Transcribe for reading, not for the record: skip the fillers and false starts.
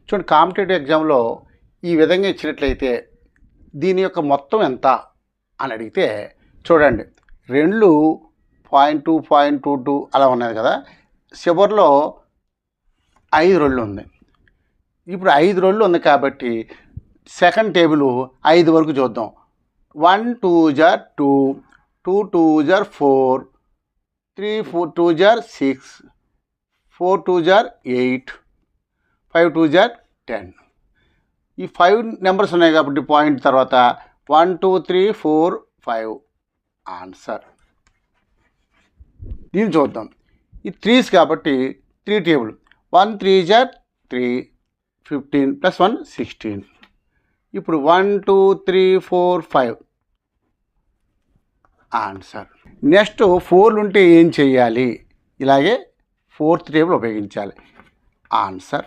చూడండి, కాంపిటేటివ్ ఎగ్జామ్లో ఈ విధంగా ఇచ్చినట్లయితే దీని యొక్క మొత్తం ఎంత అని అడిగితే చూడండి, 2.2 అలా ఉన్నది కదా, చివరిలో 5 రోళ్ళు ఉంది. ఇప్పుడు 5 రోళ్ళు ఉంది కాబట్టి సెకండ్ టేబుల్ 5 వరకు చూద్దాం. 1 2 * 2, 2 2 * 4, 3 4 2 * 6, 4 2 * 8, 5 2 * 10. ఈ 5 నెంబర్స్ ఉన్నాయి కాబట్టి పాయింట్ తర్వాత 1 2 3 4 5 ఆన్సర్. దీన్ని చూద్దాం. ఈ 3s కాబట్టి 3 టేబుల్. 1 3 * 3, 15 + 1 16. ఇప్పుడు 1 2 3 4 5 ఆన్సర్. నెక్స్ట్ 4 ఉంటే ఏం చేయాలి? ఇలాగే 4th టేబుల్ ఉపయోగించాలి. ఆన్సర్.